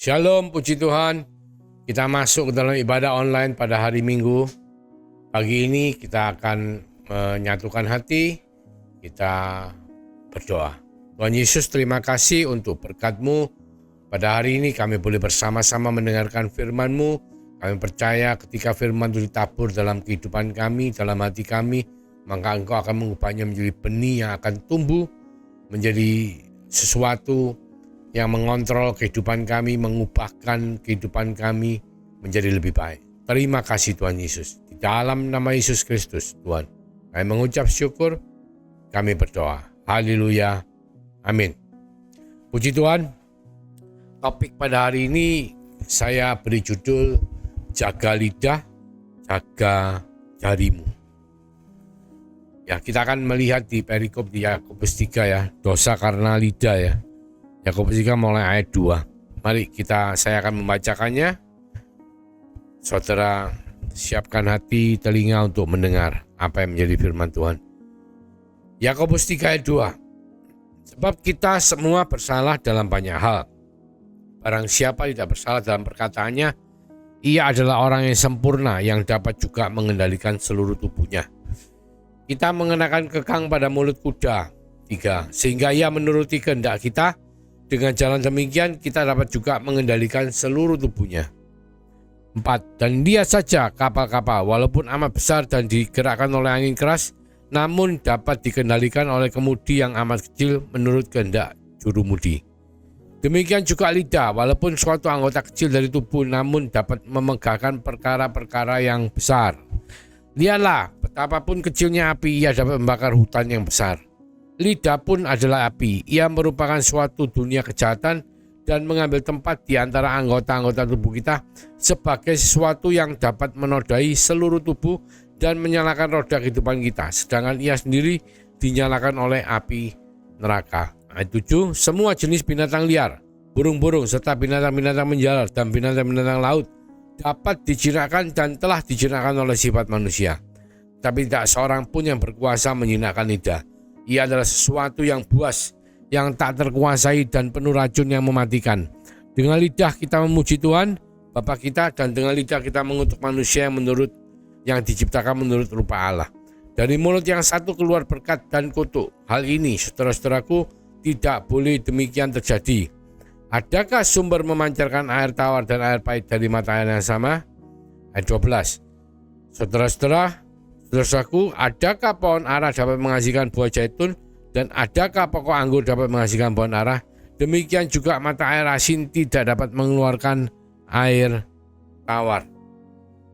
Shalom, puji Tuhan. Kita masuk ke dalam ibadah online pada hari Minggu. Pagi ini kita akan menyatukan hati, kita berdoa. Tuhan Yesus, terima kasih untuk berkat-Mu. Pada hari ini kami boleh bersama-sama mendengarkan firman-Mu. Kami percaya ketika firman itu ditabur dalam kehidupan kami, dalam hati kami, maka Engkau akan mengubahnya menjadi benih yang akan tumbuh, menjadi sesuatu yang mengontrol kehidupan kami, mengubahkan kehidupan kami menjadi lebih baik. Terima kasih Tuhan Yesus. Di dalam nama Yesus Kristus, Tuhan, kami mengucap syukur, kami berdoa. Haleluya. Amin. Puji Tuhan, topik pada hari ini saya beri judul Jaga Lidah, Jaga Jarimu. Ya, kita akan melihat di perikop di Yakobus 3 ya, dosa karena lidah ya. Yakobus 3 mulai ayat 2. Mari saya akan membacakannya. Saudara siapkan hati telinga untuk mendengar apa yang menjadi firman Tuhan. Yakobus 3 ayat 2. Sebab kita semua bersalah dalam banyak hal. Barang siapa tidak bersalah dalam perkataannya, ia adalah orang yang sempurna yang dapat juga mengendalikan seluruh tubuhnya. Kita mengenakan kekang pada mulut kuda 3, sehingga ia menuruti kehendak kita. Dengan jalan demikian kita dapat juga mengendalikan seluruh tubuhnya. 4. Dan dia saja kapal-kapal walaupun amat besar dan digerakkan oleh angin keras, namun dapat dikendalikan oleh kemudi yang amat kecil menurut kehendak jurumudi. Demikian juga lidah, walaupun suatu anggota kecil dari tubuh, namun dapat memegahkan perkara-perkara yang besar. Lihatlah, betapapun kecilnya api, ia dapat membakar hutan yang besar. Lidah pun adalah api, ia merupakan suatu dunia kejahatan dan mengambil tempat di antara anggota-anggota tubuh kita sebagai sesuatu yang dapat menodai seluruh tubuh dan menyalakan roda kehidupan kita, sedangkan ia sendiri dinyalakan oleh api neraka. Ayat 7, semua jenis binatang liar, burung-burung serta binatang-binatang menjalar dan binatang-binatang laut dapat dijinakkan dan telah dijinakkan oleh sifat manusia. Tapi tidak seorang pun yang berkuasa menjinakkan lidah. Ia adalah sesuatu yang buas, yang tak terkuasai dan penuh racun yang mematikan. Dengan lidah kita memuji Tuhan, Bapa kita, dan dengan lidah kita mengutuk manusia yang diciptakan menurut rupa Allah. Dari mulut yang satu keluar berkat dan kutuk. Hal ini, saudara-saudaraku, tidak boleh demikian terjadi. Adakah sumber memancarkan air tawar dan air pahit dari mata air yang sama? Ayat 12. Saudara-saudaraku, adakah pohon ara dapat menghasilkan buah zaitun dan adakah pokok anggur dapat menghasilkan pohon ara? Demikian juga mata air asin tidak dapat mengeluarkan air tawar.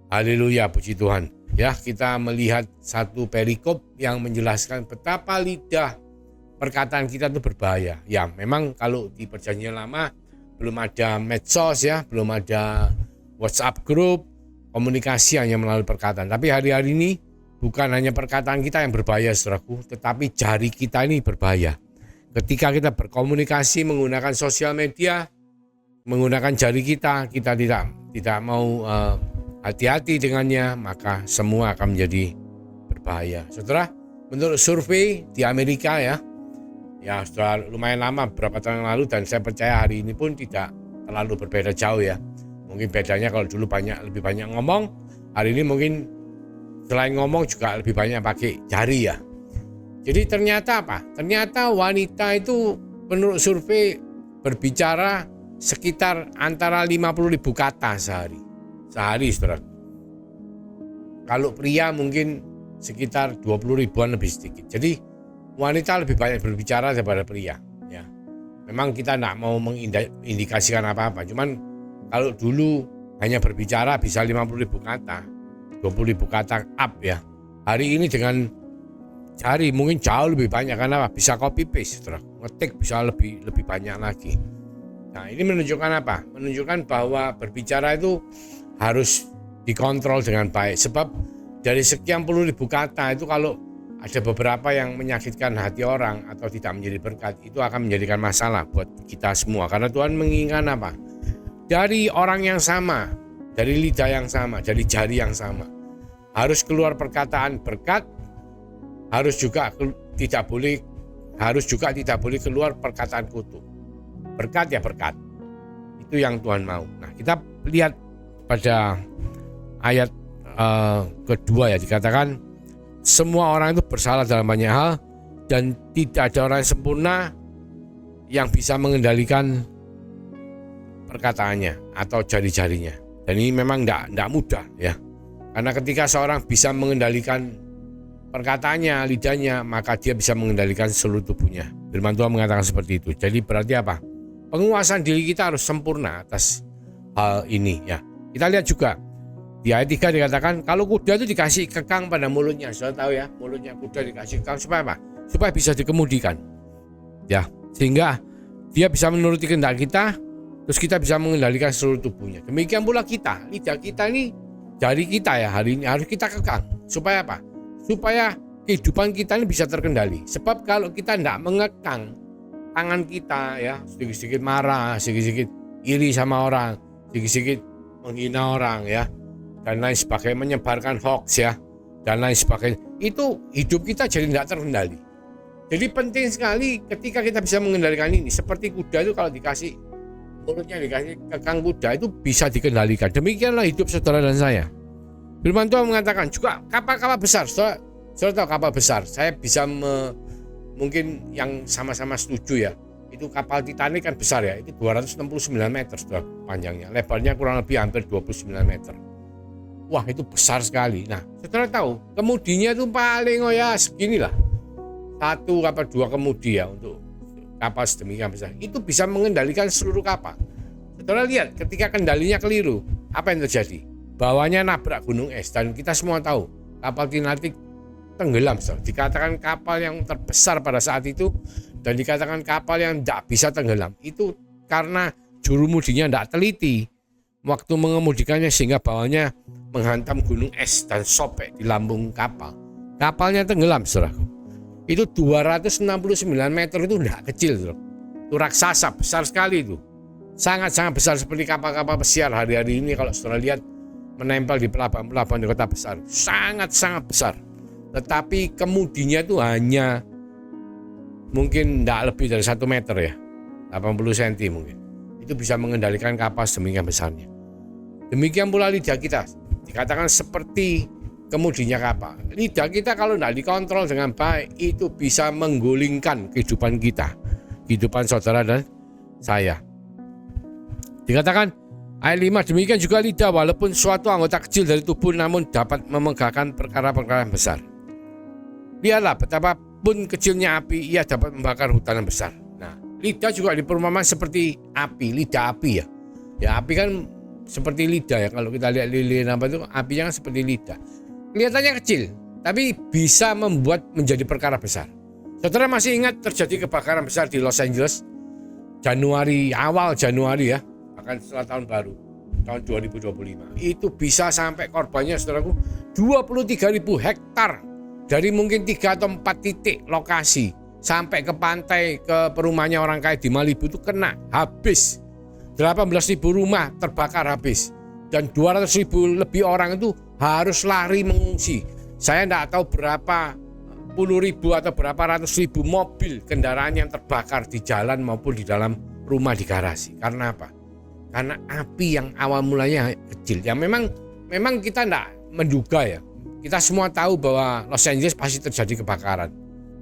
Haleluya, puji Tuhan. Ya, kita melihat satu perikop yang menjelaskan betapa lidah perkataan kita itu berbahaya. Ya, memang kalau di perjanjian lama belum ada medsos ya, belum ada WhatsApp group, komunikasi hanya melalui perkataan. Tapi hari-hari ini bukan hanya perkataan kita yang berbahaya, saudaraku, tetapi jari kita ini berbahaya. Ketika kita berkomunikasi menggunakan sosial media, menggunakan jari kita tidak mau hati-hati dengannya, maka semua akan menjadi berbahaya. Saudara, menurut survei di Amerika ya sudah lumayan lama, beberapa tahun yang lalu, dan saya percaya hari ini pun tidak terlalu berbeda jauh ya. Mungkin bedanya kalau dulu lebih banyak ngomong, hari ini mungkin selain ngomong juga lebih banyak pakai jari ya. Jadi ternyata apa? Ternyata wanita itu menurut survei berbicara sekitar antara 50.000 kata sehari. Sehari, saudara. Kalau pria mungkin sekitar 20.000-an lebih sedikit. Jadi wanita lebih banyak berbicara daripada pria. Ya. Memang kita tidak mau mengindikasikan apa-apa. Cuman kalau dulu hanya berbicara bisa 50.000 kata. 20.000 kata up ya. Hari ini dengan jari mungkin jauh lebih banyak, karena bisa copy paste, saudara. Ngetik bisa lebih banyak lagi. Nah, ini menunjukkan apa? Menunjukkan bahwa berbicara itu harus dikontrol dengan baik. Sebab dari sekian puluh ribu kata itu, kalau ada beberapa yang menyakitkan hati orang atau tidak menjadi berkat, itu akan menjadikan masalah buat kita semua. Karena Tuhan menginginkan apa? Dari orang yang sama, dari lidah yang sama, dari jari yang sama, harus keluar perkataan berkat, harus juga tidak boleh keluar perkataan kutuk. Berkat ya berkat, Itu yang Tuhan mau. Nah, kita lihat pada ayat kedua ya, dikatakan semua orang itu bersalah dalam banyak hal dan tidak ada orang yang sempurna yang bisa mengendalikan perkataannya atau jari-jarinya. Dan ini memang tidak mudah ya. Karena ketika seorang bisa mengendalikan perkataannya, lidahnya, maka dia bisa mengendalikan seluruh tubuhnya. Firman Tuhan mengatakan seperti itu. Jadi berarti apa? Penguasaan diri kita harus sempurna atas hal ini ya. Kita lihat juga di ayat 3 dikatakan kalau kuda itu dikasih kekang pada mulutnya. Sudah tahu ya, mulutnya kuda dikasih kekang supaya apa? Supaya bisa dikemudikan. Ya, sehingga dia bisa menuruti kehendak kita, terus kita bisa mengendalikan seluruh tubuhnya. Demikian pula kita, lidah kita ini, jari kita ya hari ini harus kita kekang. Supaya apa? Supaya kehidupan kita ini bisa terkendali. Sebab kalau kita tidak mengekang tangan kita ya, sedikit-sedikit marah, sedikit-sedikit iri sama orang, sedikit-sedikit menghina orang ya, dan lain sebagainya, menyebarkan hoax ya, dan lain sebagainya, itu hidup kita jadi tidak terkendali. Jadi penting sekali ketika kita bisa mengendalikan ini. Seperti kuda itu kalau dikasih mulutnya dikasih kekang kuda itu bisa dikendalikan. Demikianlah hidup saudara dan saya. Firman Tuhan mengatakan juga kapal-kapal besar. Saudara tahu kapal besar. Saya bisa mungkin yang sama-sama setuju ya. Itu kapal Titanic kan besar ya. Itu 269 meter saudara, panjangnya. Lebarnya kurang lebih hampir 29 meter. Wah, itu besar sekali. Nah, saudara tahu kemudinya itu paling segini lah. 1 atau 2 kemudi ya untuk kapal sedemikian besar. Itu bisa mengendalikan seluruh kapal. Saudara lihat ketika kendalinya keliru, apa yang terjadi? Bawahnya nabrak gunung es dan kita semua tahu kapal Titanic tenggelam. Dikatakan kapal yang terbesar pada saat itu dan dikatakan kapal yang tidak bisa tenggelam. Itu karena jurumudinya tidak teliti waktu mengemudikannya sehingga bawahnya menghantam gunung es dan sobek di lambung kapal. Kapalnya tenggelam, saudaraku. Itu 269 meter itu tidak kecil, saudara. Itu raksasa, besar sekali itu. Sangat-sangat besar seperti kapal-kapal pesiar hari-hari ini kalau saudara lihat menempel di pelabuhan-pelabuhan di kota besar. Sangat-sangat besar. Tetapi kemudinya itu hanya mungkin tidak lebih dari 1 meter ya. 80 cm mungkin. Itu bisa mengendalikan kapal sedemikian besarnya. Demikian pula lidah kita. Dikatakan seperti kemudinya kapal. Lidah kita kalau tidak dikontrol dengan baik itu bisa menggulingkan kehidupan kita, kehidupan saudara dan saya. Dikatakan ayat 5, demikian juga lidah walaupun suatu anggota kecil dari tubuh namun dapat memegahkan perkara-perkara yang besar. Lihatlah betapapun kecilnya api ia dapat membakar hutan yang besar. Nah, lidah juga diperumpamakan seperti api, lidah api ya. Ya, api kan seperti lidah ya, kalau kita lihat lilin apa itu apinya kan seperti lidah. Kelihatannya kecil, tapi bisa membuat menjadi perkara besar. Saudara masih ingat terjadi kebakaran besar di Los Angeles awal Januari ya, bahkan setelah tahun baru, tahun 2025. Itu bisa sampai korbannya saudaraku 23.000 hektar dari mungkin 3 atau 4 titik lokasi sampai ke pantai, ke perumahannya orang kaya di Malibu itu kena habis. 18.000 rumah terbakar habis. Dan 200.000 lebih orang itu harus lari mengungsi. Saya tidak tahu berapa puluh ribu atau berapa ratus ribu mobil kendaraan yang terbakar di jalan maupun di dalam rumah di garasi. Karena apa? Karena api yang awal mulanya kecil. Ya memang kita tidak menduga ya. Kita semua tahu bahwa Los Angeles pasti terjadi kebakaran.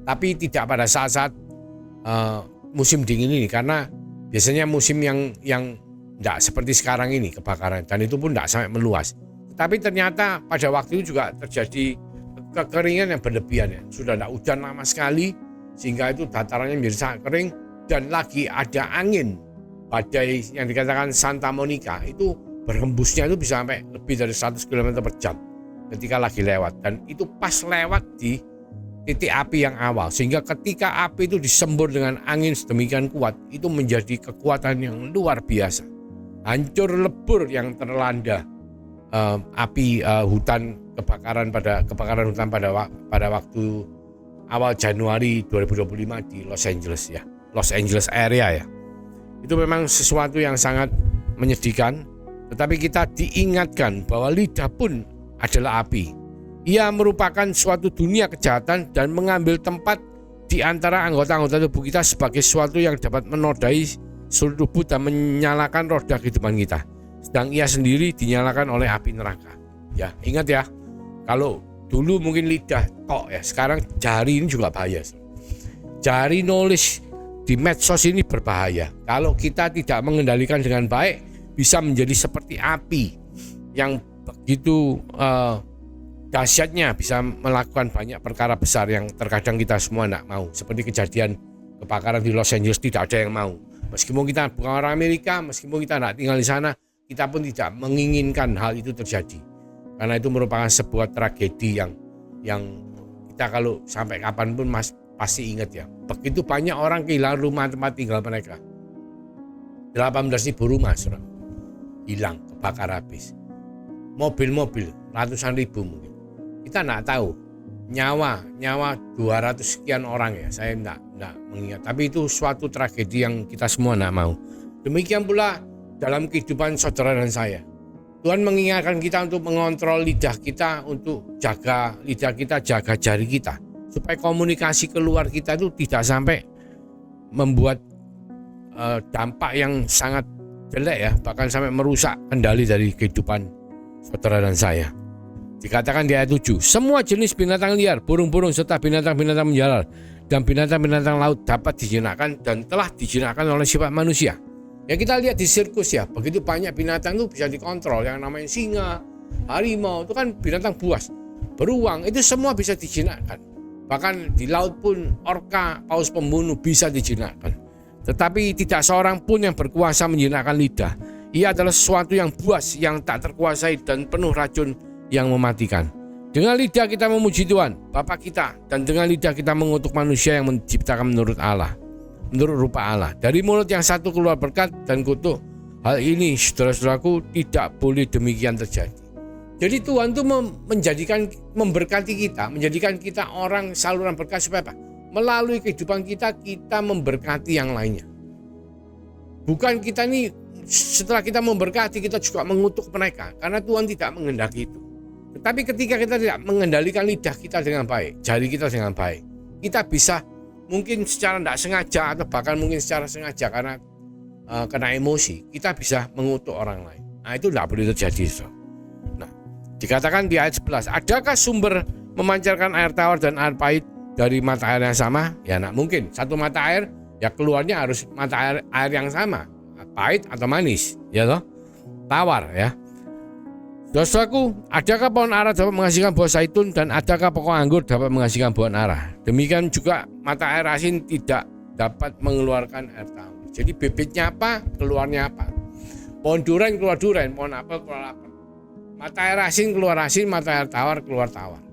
Tapi tidak pada saat-saat musim dingin ini, karena biasanya musim yang tidak seperti sekarang ini kebakaran, dan itu pun tidak sampai meluas. Tapi ternyata pada waktu itu juga terjadi kekeringan yang berlebihan ya. Sudah tidak hujan lama sekali sehingga itu datarannya menjadi sangat kering, dan lagi ada angin badai yang dikatakan Santa Monica itu berhembusnya itu bisa sampai lebih dari 100 km per jam ketika lagi lewat, dan itu pas lewat di titik api yang awal, sehingga ketika api itu disembur dengan angin sedemikian kuat itu menjadi kekuatan yang luar biasa. Hancur lebur yang terlanda api hutan kebakaran hutan pada waktu awal Januari 2025 di Los Angeles ya, Los Angeles area ya. Itu memang sesuatu yang sangat menyedihkan, tetapi kita diingatkan bahwa lidah pun adalah api. Ia merupakan suatu dunia kejahatan dan mengambil tempat di antara anggota-anggota tubuh kita sebagai sesuatu yang dapat menodai seluruh tubuh dan menyalakan roda kehidupan kita. Sedang ia sendiri dinyalakan oleh api neraka. Ya, ingat ya. Kalau dulu mungkin lidah tok ya, sekarang jari ini juga bahaya. Jari nulis di medsos ini berbahaya. Kalau kita tidak mengendalikan dengan baik, bisa menjadi seperti api yang begitu dahsyatnya, bisa melakukan banyak perkara besar yang terkadang kita semua tidak mau. Seperti kejadian kebakaran di Los Angeles, tidak ada yang mau. Meskipun kita bukan orang Amerika, meskipun kita tidak tinggal di sana, kita pun tidak menginginkan hal itu terjadi. Karena itu merupakan sebuah tragedi yang kita kalau sampai kapanpun pasti ingat ya. Begitu banyak orang kehilangan rumah tempat tinggal mereka. 18.000 rumah hilang, kebakar habis. Mobil-mobil ratusan ribu mungkin. Kita tidak tahu nyawa 200 sekian orang ya, saya tidak mengingat. Tapi itu suatu tragedi yang kita semua tidak mau. Demikian pula dalam kehidupan saudara dan saya. Tuhan mengingatkan kita untuk mengontrol lidah kita, untuk jaga lidah kita, jaga jari kita, supaya komunikasi keluar kita itu tidak sampai membuat dampak yang sangat jelek ya, bahkan sampai merusak kendali dari kehidupan saudara dan saya. Dikatakan di ayat 7, semua jenis binatang liar, burung-burung serta binatang-binatang menjalar dan binatang-binatang laut dapat dijinakkan dan telah dijinakkan oleh sifat manusia. Ya kita lihat di sirkus ya, begitu banyak binatang itu bisa dikontrol, yang namanya singa, harimau, itu kan binatang buas, beruang, itu semua bisa dijinakkan. Bahkan di laut pun orka, paus pembunuh bisa dijinakkan. Tetapi tidak seorang pun yang berkuasa menjinakkan lidah. Ia adalah sesuatu yang buas, yang tak terkuasai dan penuh racun yang mematikan. Dengan lidah kita memuji Tuhan, Bapa kita, dan dengan lidah kita mengutuk manusia yang menciptakan menurut Allah, menurut rupa Allah. Dari mulut yang satu keluar berkat dan kutuk. Hal ini, saudara-saudaraku, tidak boleh demikian terjadi. Jadi Tuhan itu memberkati kita, menjadikan kita orang saluran berkat supaya apa? Melalui kehidupan kita memberkati yang lainnya. Bukan kita ini setelah kita memberkati, kita juga mengutuk mereka, karena Tuhan tidak menghendaki itu. Tetapi ketika kita tidak mengendalikan lidah kita dengan baik, jari kita dengan baik, kita bisa mungkin secara tidak sengaja atau bahkan mungkin secara sengaja karena kena emosi, kita bisa mengutuk orang lain. Nah itu tidak boleh terjadi. Nah, dikatakan di ayat 11, adakah sumber memancarkan air tawar dan air pahit dari mata air yang sama? Ya tidak mungkin. Satu mata air ya keluarnya harus mata air yang sama, pahit atau manis, ya toh, tawar ya. Saudaraku, adakah pohon ara dapat menghasilkan buah zaitun dan adakah pokok anggur dapat menghasilkan buah ara? Demikian juga mata air asin tidak dapat mengeluarkan air tawar. Jadi bibitnya apa, keluarnya apa. Pohon duren keluar duren, pohon apel keluar apel. Mata air asin keluar asin, mata air tawar keluar tawar.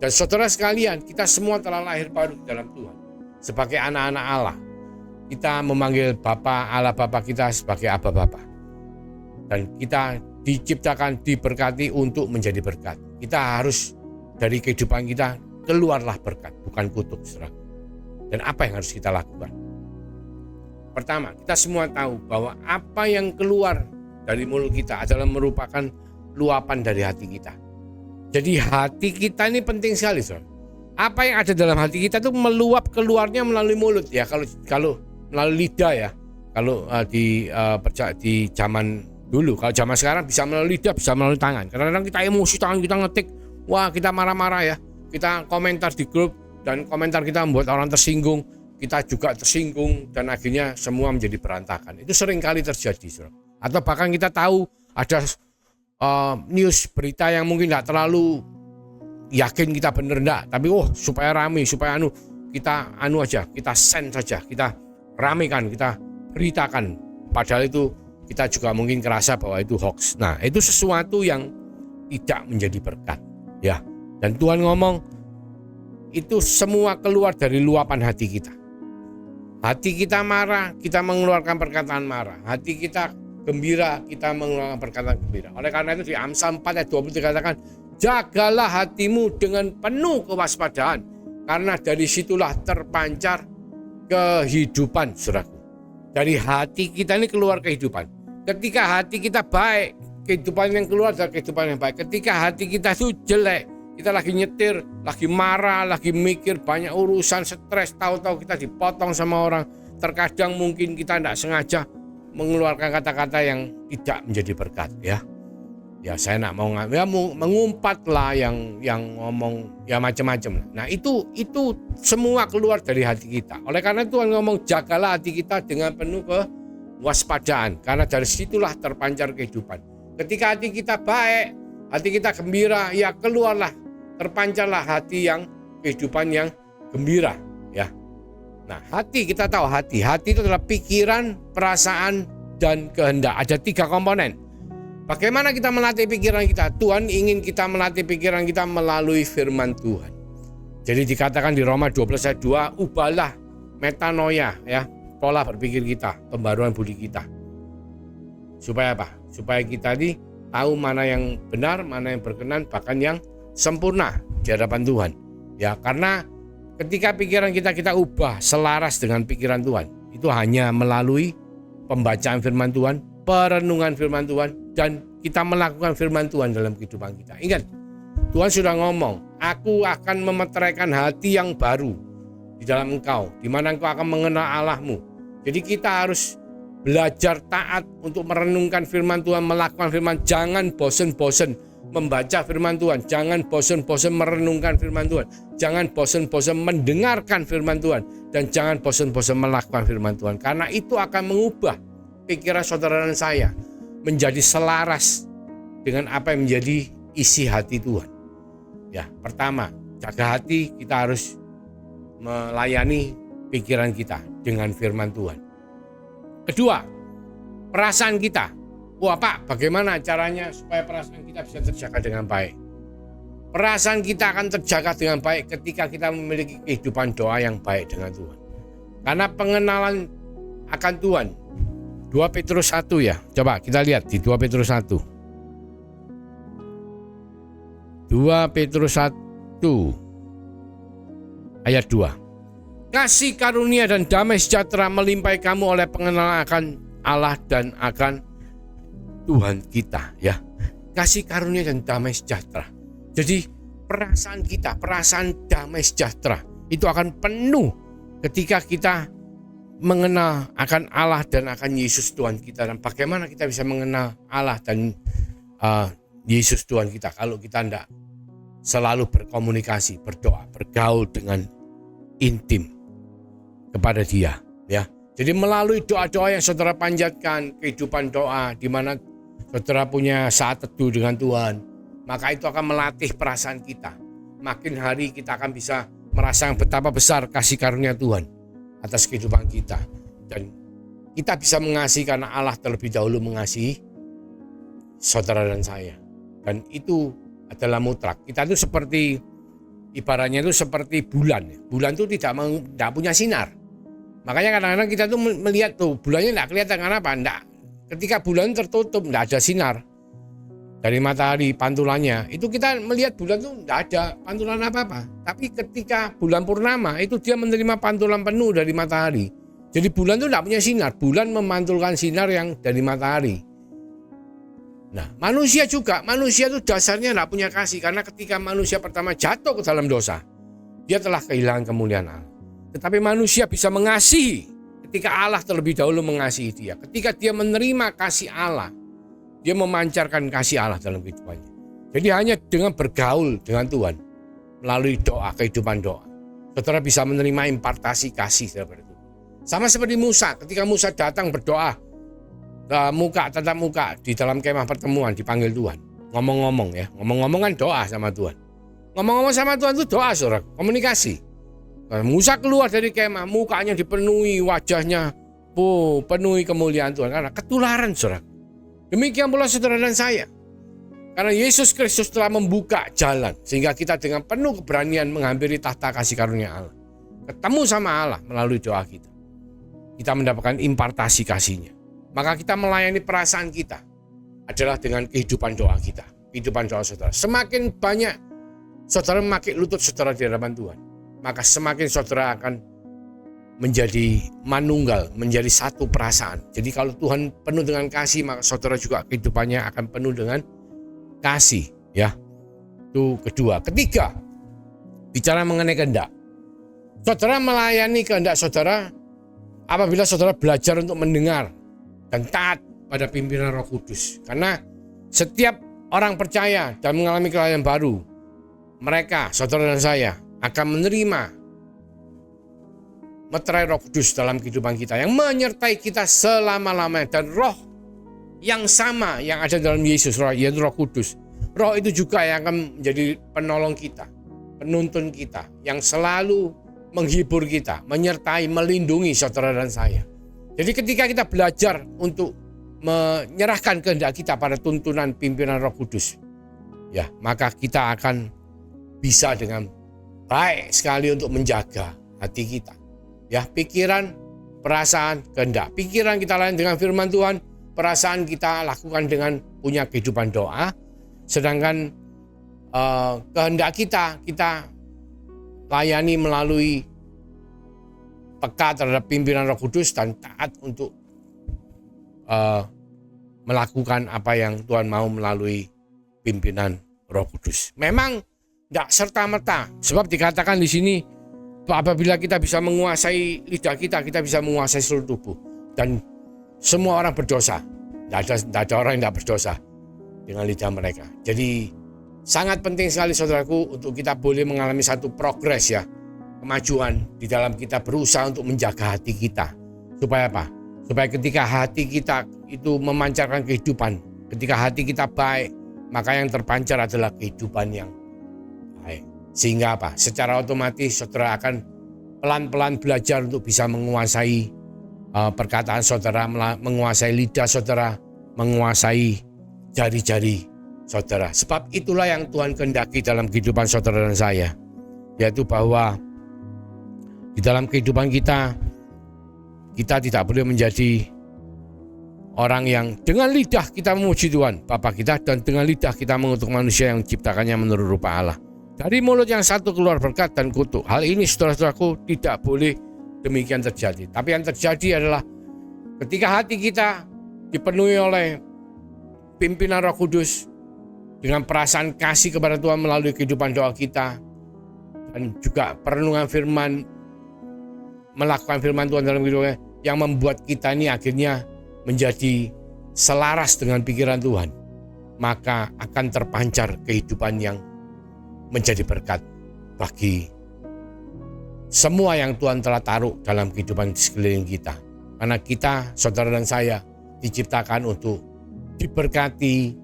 Dan saudara sekalian, kita semua telah lahir baru dalam Tuhan sebagai anak-anak Allah. Kita memanggil Bapa, Allah Bapa kita sebagai Aba Bapa. Dan kita diciptakan, diberkati untuk menjadi berkat. Kita harus dari kehidupan kita keluarlah berkat, bukan kutuk, saudara. Dan apa yang harus kita lakukan? Pertama, kita semua tahu bahwa apa yang keluar dari mulut kita adalah merupakan luapan dari hati kita. Jadi hati kita ini penting sekali, saudara. Apa yang ada dalam hati kita itu meluap keluarnya melalui mulut ya. Kalau melalui lidah ya. Kalau di zaman dulu, kalau zaman sekarang bisa melalui lidah, bisa melalui tangan. Kadang-kadang kita emosi, tangan kita ngetik, wah kita marah-marah ya. Kita komentar di grup dan komentar kita membuat orang tersinggung, kita juga tersinggung dan akhirnya semua menjadi berantakan. Itu sering kali terjadi, saudara. Atau bahkan kita tahu ada news berita yang mungkin tidak terlalu yakin kita benar enggak, tapi supaya rame, supaya kita aja, kita send saja, kita ramekan, kita beritakan. Padahal itu kita juga mungkin kerasa bahwa itu hoax. Nah, itu sesuatu yang tidak menjadi berkat, ya. Dan Tuhan ngomong itu semua keluar dari luapan hati kita. Hati kita marah, kita mengeluarkan perkataan marah. Hati kita gembira, kita mengeluarkan perkataan gembira. Oleh karena itu di Amsal 4 ayat 20 dikatakan, jagalah hatimu dengan penuh kewaspadaan, karena dari situlah terpancar kehidupan, saudaraku. Dari hati kita ini keluar kehidupan. Ketika hati kita baik, kehidupan yang keluar adalah kehidupan yang baik. Ketika hati kita itu jelek, kita lagi nyetir, lagi marah, lagi mikir banyak urusan, stres, tahu-tahu kita dipotong sama orang. Terkadang mungkin kita tidak sengaja mengeluarkan kata-kata yang tidak menjadi berkat ya. Ya saya nak mau mengumpat lah yang ngomong ya macam-macam. Nah itu semua keluar dari hati kita. Oleh karena Tuhan ngomong jagalah hati kita dengan penuh kewaspadaan, karena dari situlah terpancar kehidupan. Ketika hati kita baik, hati kita gembira, ya keluarlah, terpancarlah hati yang kehidupan yang gembira ya. Nah hati, kita tahu hati itu adalah pikiran, perasaan, dan kehendak. Ada 3 komponen. Bagaimana kita melatih pikiran kita? Tuhan ingin kita melatih pikiran kita melalui firman Tuhan. Jadi dikatakan di Roma 12 ayat 2, ubahlah metanoia ya, pola berpikir kita, pembaruan budi kita. Supaya apa? Supaya kita ini tahu mana yang benar, mana yang berkenan, bahkan yang sempurna di hadapan Tuhan. Ya, karena ketika pikiran kita ubah selaras dengan pikiran Tuhan, itu hanya melalui pembacaan firman Tuhan, perenungan firman Tuhan, dan kita melakukan firman Tuhan dalam kehidupan kita. Ingat, Tuhan sudah ngomong, aku akan memeteraikan hati yang baru di dalam engkau, di mana engkau akan mengenal Allahmu. Jadi kita harus belajar taat untuk merenungkan firman Tuhan, melakukan firman. Jangan bosan-bosan membaca firman Tuhan, jangan bosan-bosan merenungkan firman Tuhan, jangan bosan-bosan mendengarkan firman Tuhan, dan jangan bosan-bosan melakukan firman Tuhan. Karena itu akan mengubah pikiran saudara dan saya menjadi selaras dengan apa yang menjadi isi hati Tuhan. Ya, pertama, jaga hati, kita harus melayani pikiran kita dengan firman Tuhan. Kedua, perasaan kita. Wah Pak, bagaimana caranya supaya perasaan kita bisa terjaga dengan baik? Perasaan kita akan terjaga dengan baik ketika kita memiliki kehidupan doa yang baik dengan Tuhan. Karena pengenalan akan Tuhan. 2 Petrus 1 ya. Coba kita lihat di 2 Petrus 1. 2 Petrus 1 ayat 2. Kasih karunia dan damai sejahtera melimpahi kamu oleh pengenalan akan Allah dan akan Tuhan kita ya. Kasih karunia dan damai sejahtera. Jadi perasaan kita, perasaan damai sejahtera itu akan penuh ketika kita mengenal akan Allah dan akan Yesus Tuhan kita. Dan bagaimana kita bisa mengenal Allah dan Yesus Tuhan kita kalau kita tidak selalu berkomunikasi, berdoa, bergaul dengan intim kepada Dia ya. Jadi melalui doa-doa yang saudara panjatkan, kehidupan doa di mana saudara punya saat teduh dengan Tuhan, maka itu akan melatih perasaan kita. Makin hari kita akan bisa merasakan betapa besar kasih karunia Tuhan atas kehidupan kita, dan kita bisa mengasihi karena Allah terlebih dahulu mengasihi saudara dan saya. Dan itu adalah mutlak. Kita itu seperti ibaratnya itu seperti bulan. Bulan itu tidak punya sinar. Makanya kadang-kadang kita tuh melihat tuh bulannya tidak kelihatan. Kenapa? Enggak. Ketika bulan tertutup, tidak ada sinar dari matahari pantulannya, itu kita melihat bulan itu tidak ada pantulan apa-apa. Tapi ketika bulan purnama itu dia menerima pantulan penuh dari matahari. Jadi bulan itu tidak punya sinar, bulan memantulkan sinar yang dari matahari. Nah manusia juga, manusia itu dasarnya tidak punya kasih, karena ketika manusia pertama jatuh ke dalam dosa, dia telah kehilangan kemuliaan Allah. Tetapi manusia bisa mengasihi ketika Allah terlebih dahulu mengasihi dia. Ketika dia menerima kasih Allah, dia memancarkan kasih Allah dalam kehidupannya. Jadi hanya dengan bergaul dengan Tuhan melalui doa, kehidupan doa, saudara bisa menerima impartasi kasih daripada Tuhan. Sama seperti Musa, ketika Musa datang berdoa tatap muka di dalam kemah pertemuan, dipanggil Tuhan. Ngomong-ngomong ya, ngomong-ngomong kan doa sama Tuhan. Ngomong-ngomong sama Tuhan itu doa, saudara, komunikasi. Musa keluar dari kemah, mukanya dipenuhi, wajahnya penuhi kemuliaan Tuhan karena ketularan, saudara. Demikian pula saudara dan saya. Karena Yesus Kristus telah membuka jalan sehingga kita dengan penuh keberanian menghampiri tahta kasih karunia Allah. Ketemu sama Allah melalui doa kita. Kita mendapatkan impartasi kasihnya. Maka kita melayani perasaan kita adalah dengan kehidupan doa kita. Kehidupan doa saudara. Semakin banyak saudara memakai lutut saudara di hadapan Tuhan, maka semakin saudara akan menjadi manunggal, menjadi satu perasaan. Jadi kalau Tuhan penuh dengan kasih, maka saudara juga kehidupannya akan penuh dengan kasih ya. Itu kedua. Ketiga, bicara mengenai kehendak. Saudara melayani kehendak saudara apabila saudara belajar untuk mendengar dan taat pada pimpinan Roh Kudus. Karena setiap orang percaya dan mengalami kelahiran baru, mereka, saudara dan saya, akan menerima meterai Roh Kudus dalam kehidupan kita yang menyertai kita selama-lamanya. Dan roh yang sama yang ada dalam Yesus, yaitu Roh Kudus. Roh itu juga yang akan menjadi penolong kita, penuntun kita, yang selalu menghibur kita, menyertai, melindungi saudara dan saya. Jadi ketika kita belajar untuk menyerahkan kehendak kita pada tuntunan pimpinan Roh Kudus, ya, maka kita akan bisa dengan baik sekali untuk menjaga hati kita. Ya, pikiran, perasaan, kehendak. Pikiran kita layan dengan firman Tuhan, perasaan kita lakukan dengan punya kehidupan doa, sedangkan kehendak kita layani melalui peka terhadap pimpinan Roh Kudus dan taat untuk melakukan apa yang Tuhan mau melalui pimpinan Roh Kudus. Memang tidak serta-merta, sebab dikatakan di sini apabila kita bisa menguasai lidah kita bisa menguasai seluruh tubuh. Dan semua orang berdosa, tidak ada orang yang tidak berdosa dengan lidah mereka. Jadi sangat penting sekali saudaraku untuk kita boleh mengalami satu progres, ya, kemajuan di dalam kita berusaha untuk menjaga hati kita. Supaya apa? Supaya ketika hati kita itu memancarkan kehidupan, ketika hati kita baik, maka yang terpancar adalah kehidupan yang baik. Sehingga apa? Secara otomatis saudara akan pelan-pelan belajar untuk bisa menguasai perkataan saudara, menguasai lidah saudara, menguasai jari-jari saudara. Sebab itulah yang Tuhan kehendaki dalam kehidupan saudara dan saya, yaitu bahwa di dalam kehidupan kita tidak boleh menjadi orang yang dengan lidah kita memuji Tuhan Bapa kita dan dengan lidah kita mengutuk manusia yang diciptakannya menurut rupa Allah. Dari mulut yang satu keluar berkat dan kutuk. Hal ini saudara-saudaraku tidak boleh demikian terjadi. Tapi yang terjadi adalah ketika hati kita dipenuhi oleh pimpinan Roh Kudus dengan perasaan kasih kepada Tuhan melalui kehidupan doa kita dan juga perenungan firman, melakukan firman Tuhan dalam kehidupan yang membuat kita ini akhirnya menjadi selaras dengan pikiran Tuhan, maka akan terpancar kehidupan yang menjadi berkat bagi semua yang Tuhan telah taruh dalam kehidupan di sekeliling kita. Karena kita, saudara dan saya, diciptakan untuk diberkati,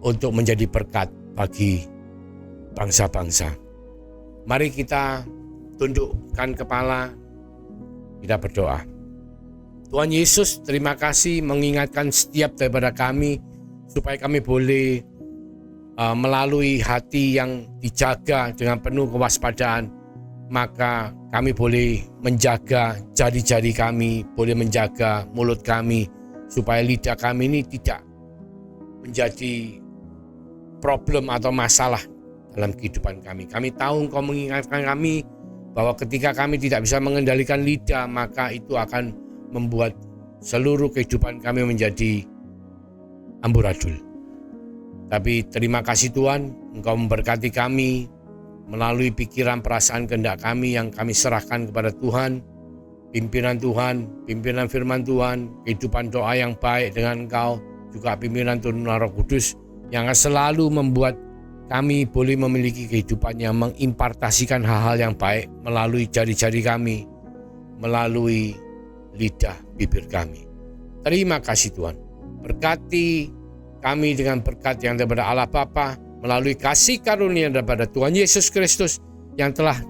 untuk menjadi berkat bagi bangsa-bangsa. Mari kita tundukkan kepala, kita berdoa. Tuhan Yesus, terima kasih mengingatkan setiap daripada kami supaya kami boleh melalui hati yang dijaga dengan penuh kewaspadaan, maka kami boleh menjaga jari-jari kami, boleh menjaga mulut kami, supaya lidah kami ini tidak menjadi problem atau masalah dalam kehidupan kami. Kami tahu Engkau mengingatkan kami bahwa ketika kami tidak bisa mengendalikan lidah, maka itu akan membuat seluruh kehidupan kami menjadi amburadul. Tapi terima kasih Tuhan, Engkau memberkati kami melalui pikiran, perasaan, kehendak kami yang kami serahkan kepada Tuhan, pimpinan firman Tuhan, kehidupan doa yang baik dengan Engkau, juga pimpinan turunan Roh Kudus yang selalu membuat kami boleh memiliki kehidupan yang mengimpartasikan hal-hal yang baik melalui jari-jari kami, melalui lidah bibir kami. Terima kasih Tuhan, berkati kami dengan berkat yang daripada Allah Bapa melalui kasih karunia daripada Tuhan Yesus Kristus yang telah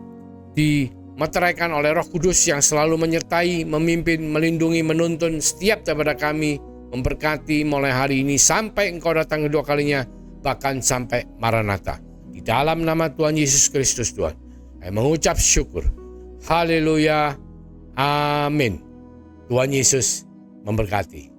dimeteraikan oleh Roh Kudus yang selalu menyertai, memimpin, melindungi, menuntun setiap daripada kami, memberkati mulai hari ini sampai Engkau datang kedua kalinya, bahkan sampai Maranatha. Di dalam nama Tuhan Yesus Kristus Tuhan, saya mengucap syukur. Haleluya. Amin. Tuhan Yesus memberkati.